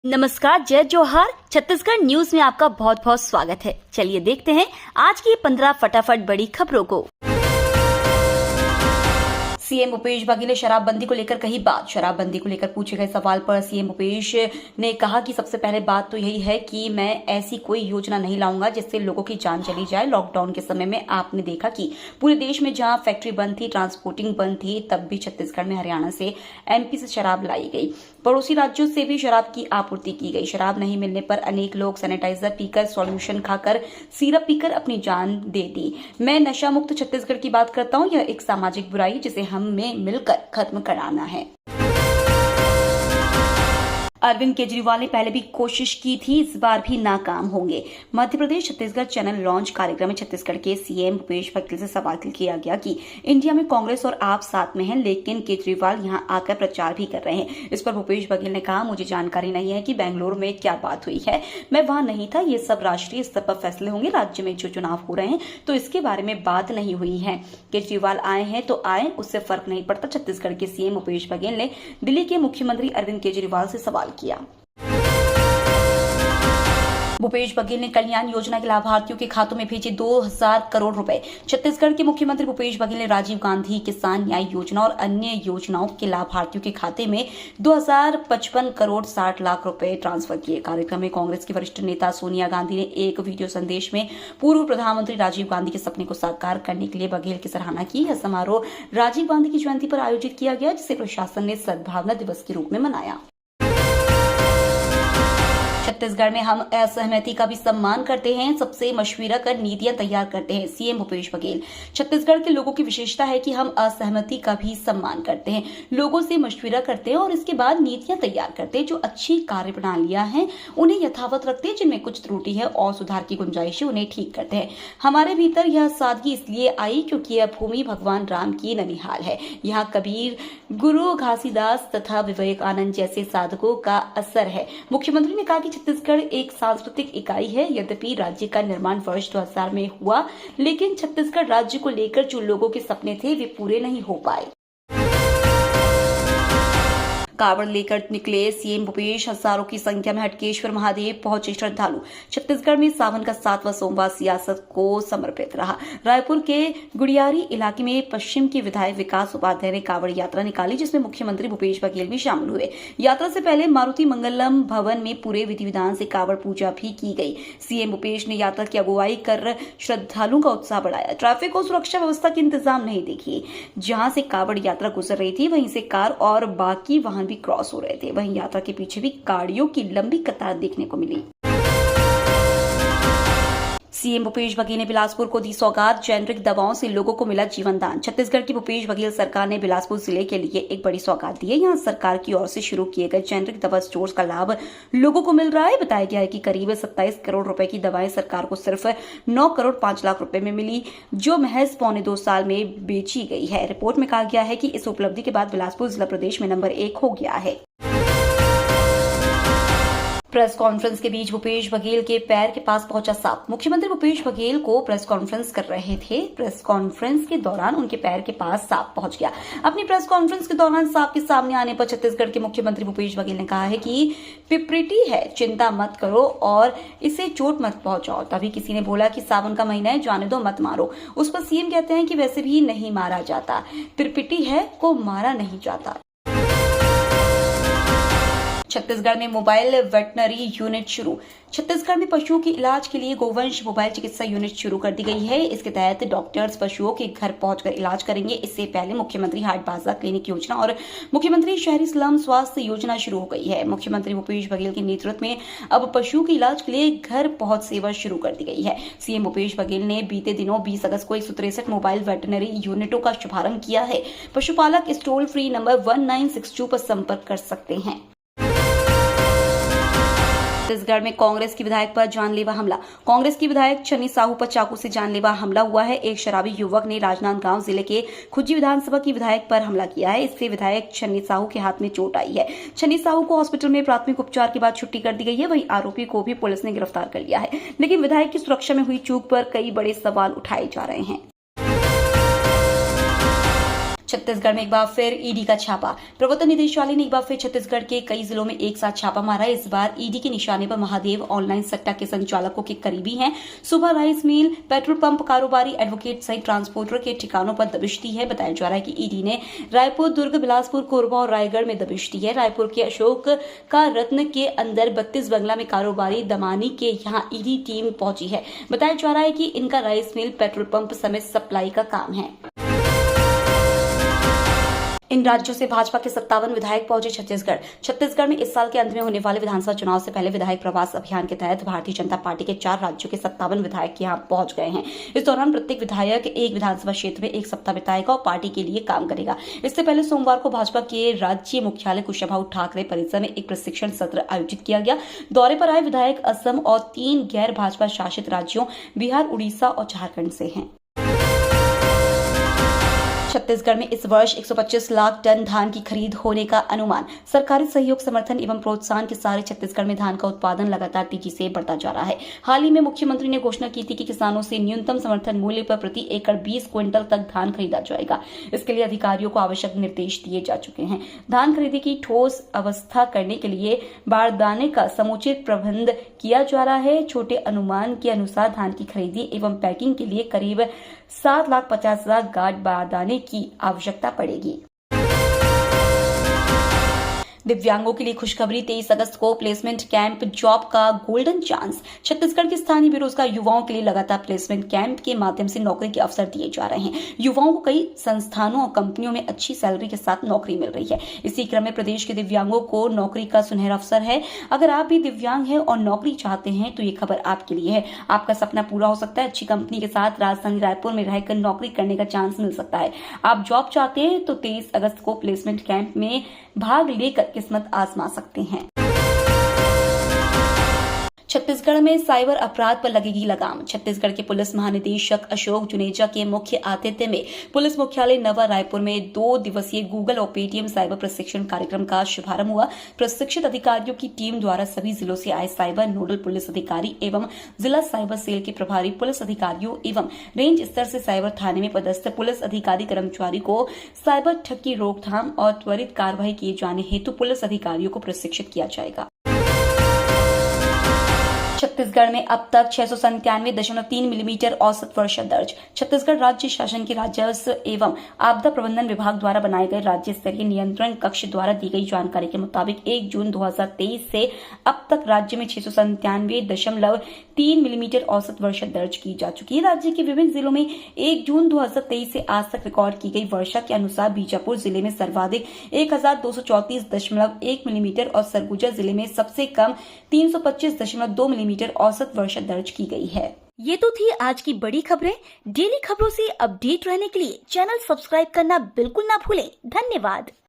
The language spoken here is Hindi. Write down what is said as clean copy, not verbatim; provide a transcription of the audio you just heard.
नमस्कार, जय जोहार। छत्तीसगढ़ न्यूज में आपका बहुत बहुत स्वागत है। चलिए देखते हैं आज की 15 फटाफट बड़ी खबरों को। सीएम भूपेश बघेल ने शराबबंदी को लेकर कही बात। शराबबंदी को लेकर पूछे गए सवाल पर सीएम भूपेश ने कहा कि सबसे पहले बात तो यही है कि मैं ऐसी कोई योजना नहीं लाऊंगा जिससे लोगों की जान चली जाए। लॉकडाउन के समय में आपने देखा कि पूरे देश में जहां फैक्ट्री बंद थी, ट्रांसपोर्टिंग बंद थी, तब भी छत्तीसगढ़ में हरियाणा से, एमपी से शराब लाई गई। पड़ोसी राज्यों से भी शराब की आपूर्ति की गई। शराब नहीं मिलने पर अनेक लोग सैनिटाइजर पीकर, सॉल्यूशन खाकर, सिरप पीकर अपनी जान दे दी। मैं नशा मुक्त छत्तीसगढ़ की बात करता हूं। यह एक सामाजिक बुराई जिसे हमें मिलकर खत्म कराना है। अरविंद केजरीवाल ने पहले भी कोशिश की थी, इस बार भी नाकाम होंगे। मध्य प्रदेश छत्तीसगढ़ चैनल लॉन्च कार्यक्रम में छत्तीसगढ़ के सीएम भूपेश बघेल से सवाल किया गया कि इंडिया में कांग्रेस और आप साथ में हैं, लेकिन केजरीवाल यहां आकर प्रचार भी कर रहे हैं। इस पर भूपेश बघेल ने कहा, मुझे जानकारी नहीं है कि बेंगलुरु में क्या बात हुई है, मैं वहां नहीं था। ये सब राष्ट्रीय स्तर पर फैसले होंगे। राज्य में जो चुनाव हो रहे हैं तो इसके बारे में बात नहीं हुई है। केजरीवाल आए हैं तो आए, उससे फर्क नहीं पड़ता। छत्तीसगढ़ के सीएम भूपेश बघेल ने दिल्ली के मुख्यमंत्री अरविंद केजरीवाल से सवाल किया। भूपेश बघेल ने कल्याण योजना के लाभार्थियों के खातों में भेजे 2000 करोड़ रुपए। छत्तीसगढ़ के मुख्यमंत्री भूपेश बघेल ने राजीव गांधी किसान न्याय योजना और अन्य योजनाओं के लाभार्थियों के खाते में 2055 करोड़ 60 लाख रुपए ट्रांसफर किए। कार्यक्रम में कांग्रेस की वरिष्ठ नेता सोनिया गांधी ने एक वीडियो संदेश में पूर्व प्रधानमंत्री राजीव गांधी के सपने को साकार करने के लिए बघेल की सराहना की। यह समारोह राजीव गांधी की जयंती पर आयोजित किया गया, जिसे प्रशासन ने सद्भावना दिवस के रूप में मनाया। छत्तीसगढ़ में हम असहमति का भी सम्मान करते हैं, सबसे मशविरा कर नीतियां तैयार करते हैं। सीएम भूपेश बघेल। छत्तीसगढ़ के लोगों की विशेषता है कि हम असहमति का भी सम्मान करते हैं, लोगों से मशविरा करते हैं और इसके बाद नीतियां तैयार करते हैं। जो अच्छी कार्यप्रणालियां हैं उन्हें यथावत रखते हैं, जिनमें कुछ त्रुटि है और सुधार की गुंजाइश है उन्हें ठीक करते हैं। हमारे भीतर यह सादगी इसलिए आई क्योंकि यह भूमि भगवान राम की ननिहाल है। यहाँ कबीर, गुरु घासीदास तथा विवेकानंद जैसे साधकों का असर है। मुख्यमंत्री ने कहा कि छत्तीसगढ़ एक सांस्कृतिक इकाई है। यद्यपि राज्य का निर्माण वर्ष 2000 में हुआ, लेकिन छत्तीसगढ़ राज्य को लेकर जो लोगों के सपने थे वे पूरे नहीं हो पाए। कावड़ लेकर निकले सीएम भूपेश। हजारों की संख्या में हटकेश्वर महादेव पहुंचे श्रद्धालु। छत्तीसगढ़ में सावन का 7वां सोमवार सियासत को समर्पित रहा। रायपुर के गुड़ियारी इलाके में पश्चिम के विधायक विकास उपाध्याय ने कावड़ यात्रा निकाली, जिसमें मुख्यमंत्री भूपेश बघेल भी शामिल हुए। यात्रा से पहले मारुति मंगलम भवन में पूरे विधि विधान से कावड़ पूजा भी की गई। सीएम भूपेश ने यात्रा की अगुवाई कर श्रद्धालुओं का उत्साह बढ़ाया। ट्रैफिक और सुरक्षा व्यवस्था के इंतजाम नहीं देखिए। जहां से कावड़ यात्रा गुजर रही थी वहीं से कार और बाकी वाहन भी क्रॉस हो रहे थे। वहीं यात्रा के पीछे भी गाड़ियों की लंबी कतार देखने को मिली। सीएम भूपेश बघेल ने बिलासपुर को दी सौगात। जेनरिक दवाओं से लोगों को मिला जीवन दान। छत्तीसगढ़ की भूपेश बघेल सरकार ने बिलासपुर जिले के लिए एक बड़ी सौगात दी है। यहां सरकार की ओर से शुरू किए गए जेनरिक दवा स्टोर्स का लाभ लोगों को मिल रहा है। बताया गया है कि करीब 27 करोड़ रुपए की दवाएं सरकार को सिर्फ 9 करोड़ 5 लाख रुपए में मिली, जो महज पौने 2 साल में बेची गई है। रिपोर्ट में कहा गया है कि इस उपलब्धि के बाद बिलासपुर जिला प्रदेश में नंबर 1 हो गया है। प्रेस कॉन्फ्रेंस के बीच भूपेश बघेल के पैर के पास पहुंचा सांप। मुख्यमंत्री भूपेश बघेल को प्रेस कॉन्फ्रेंस कर रहे थे। प्रेस कॉन्फ्रेंस के दौरान उनके पैर के पास सांप पहुंच गया। अपनी प्रेस कॉन्फ्रेंस के दौरान सांप के सामने आने पर छत्तीसगढ़ के मुख्यमंत्री भूपेश बघेल ने कहा है कि पिपरिटी है, चिंता मत करो और इसे चोट मत पहुंचाओ। तभी किसी ने बोला कि सावन का महीना है, जाने दो, मत मारो। उस पर सीएम कहते हैं कि वैसे भी नहीं मारा जाता, पिपरिटी है को मारा नहीं जाता। छत्तीसगढ़ में मोबाइल वेटनरी यूनिट शुरू। छत्तीसगढ़ में पशुओं के इलाज के लिए गोवंश मोबाइल चिकित्सा यूनिट शुरू कर दी गई है। इसके तहत डॉक्टर्स पशुओं के घर पहुंचकर इलाज करेंगे। इससे पहले मुख्यमंत्री हाट बाजार क्लिनिक योजना और मुख्यमंत्री शहरी स्लम स्वास्थ्य योजना शुरू हो गई है। मुख्यमंत्री भूपेश बघेल के नेतृत्व में अब पशुओं के इलाज के लिए घर पहुंच सेवा शुरू कर दी गई है। सीएम भूपेश बघेल ने बीते दिनों 20 अगस्त को 163 मोबाइल वेटनरी यूनिटों का शुभारंभ किया है। पशुपालक इस टोल फ्री नंबर 1962 पर संपर्क कर सकते हैं। छत्तीसगढ़ में कांग्रेस की विधायक पर जानलेवा हमला। कांग्रेस की विधायक छन्नी साहू पर चाकू से जानलेवा हमला हुआ है। एक शराबी युवक ने राजनांदगांव जिले के खुज्जी विधानसभा की विधायक पर हमला किया है। इससे विधायक छन्नी साहू के हाथ में चोट आई है। छन्नी साहू को हॉस्पिटल में प्राथमिक उपचार के बाद छुट्टी कर दी गई है। वहीं आरोपी को भी पुलिस ने गिरफ्तार कर लिया है, लेकिन विधायक की सुरक्षा में हुई चूक पर कई बड़े सवाल उठाए जा रहे हैं। छत्तीसगढ़ में एक बार फिर ईडी का छापा। प्रवर्तन निदेशालय ने एक बार फिर छत्तीसगढ़ के कई जिलों में एक साथ छापा मारा। इस बार ईडी के निशाने पर महादेव ऑनलाइन सट्टा के संचालकों के करीबी हैं। सुबह राइस मिल, पेट्रोल पंप कारोबारी, एडवोकेट सहित ट्रांसपोर्टर के ठिकानों पर दबिश दी है। बताया जा रहा है कि ईडी ने रायपुर, दुर्ग, बिलासपुर, कोरबा और रायगढ़ में दबिश दी है। रायपुर के अशोक का रत्न के अंदर 32 बंगला में कारोबारी दमानी के यहां ईडी टीम पहुंची है। बताया जा रहा है कि इनका राइस मिल, पेट्रोल पंप समेत सप्लाई का काम है। इन राज्यों से भाजपा के 57 विधायक पहुंचे छत्तीसगढ़ में इस साल के अंत में होने वाले विधानसभा चुनाव से पहले विधायक प्रवास अभियान के तहत भारतीय जनता पार्टी के 4 राज्यों के 57 विधायक यहां पहुंच गए हैं। इस दौरान प्रत्येक विधायक एक विधानसभा क्षेत्र में एक सप्ताह बिताएगा और पार्टी के लिए काम करेगा। इससे पहले सोमवार को भाजपा के राज्य मुख्यालय कुशाभाऊ ठाकरे परिसर में एक प्रशिक्षण सत्र आयोजित किया गया। दौरे पर आए विधायक असम और 3 गैर भाजपा शासित राज्यों बिहार, उड़ीसा और झारखंड से हैं। छत्तीसगढ़ में इस वर्ष 125 लाख टन धान की खरीद होने का अनुमान। सरकारी सहयोग, समर्थन एवं प्रोत्साहन के सहारे छत्तीसगढ़ में धान का उत्पादन लगातार तेजी से बढ़ता जा रहा है। हाल ही में मुख्यमंत्री ने घोषणा की थी कि किसानों से न्यूनतम समर्थन मूल्य पर प्रति एकड़ 20 क्विंटल तक धान खरीदा जाएगा। इसके लिए अधिकारियों को आवश्यक निर्देश दिए जा चुके हैं। धान खरीदी की ठोस अवस्था करने के लिए बारदाने का समुचित प्रबंध किया जा रहा है। छोटे अनुमान के अनुसार धान की खरीदी एवं पैकिंग के लिए करीब 7,50,000 गांठ बारदाने की आवश्यकता पड़ेगी। दिव्यांगों के लिए खुशखबरी, 23 अगस्त को प्लेसमेंट कैंप, जॉब का गोल्डन चांस। छत्तीसगढ़ के स्थानीय बेरोजगार युवाओं के लिए लगातार प्लेसमेंट कैंप के माध्यम से नौकरी के अवसर दिए जा रहे हैं। युवाओं को कई संस्थानों और कंपनियों में अच्छी सैलरी के साथ नौकरी मिल रही है। इसी क्रम में प्रदेश के दिव्यांगों को नौकरी का सुनहरा अवसर है। अगर आप भी दिव्यांग हैं और नौकरी चाहते हैं तो ये खबर आपके लिए है। आपका सपना पूरा हो सकता है। अच्छी कंपनी के साथ राजधानी रायपुर में रहकर नौकरी करने का चांस मिल सकता है। आप जॉब चाहते हैं तो 23 अगस्त को प्लेसमेंट कैंप में भाग लेकर किस्मत आजमा सकते हैं। छत्तीसगढ़ में साइबर अपराध पर लगेगी लगाम। छत्तीसगढ़ के पुलिस महानिदेशक अशोक जुनेजा के मुख्य आतिथ्य में पुलिस मुख्यालय नवा रायपुर में 2 दिवसीय गूगल और पेटीएम साइबर प्रशिक्षण कार्यक्रम का शुभारंभ हुआ। प्रशिक्षित अधिकारियों की टीम द्वारा सभी जिलों से आए साइबर नोडल पुलिस अधिकारी एवं जिला साइबर सेल के प्रभारी पुलिस अधिकारियों एवं रेंज स्तर से साइबर थाने में पदस्थ पुलिस अधिकारी कर्मचारी को साइबर ठग की रोकथाम और त्वरित कार्रवाई किए जाने हेतु पुलिस अधिकारियों को प्रशिक्षित किया जाएगा। छत्तीसगढ़ में अब तक 697.3 मिलीमीटर औसत वर्षा दर्ज। छत्तीसगढ़ राज्य शासन के राजस्व एवं आपदा प्रबंधन विभाग द्वारा बनाए गए राज्य स्तरीय नियंत्रण कक्ष द्वारा दी गई जानकारी के मुताबिक 1 जून 2023 से अब तक राज्य में 697.3 मिलीमीटर औसत वर्षा दर्ज की जा चुकी है। राज्य के विभिन्न जिलों में 1 जून 2023 से आज तक रिकॉर्ड की गई वर्षा के अनुसार बीजापुर जिले में सर्वाधिक 1234.1 मिलीमीटर और सरगुजा जिले में सबसे कम 325.2 मिलीमीटर औसत वर्षा दर्ज की गई है। ये तो थी आज की बड़ी खबरें। डेली खबरों से अपडेट रहने के लिए चैनल सब्सक्राइब करना बिल्कुल ना भूलें। धन्यवाद।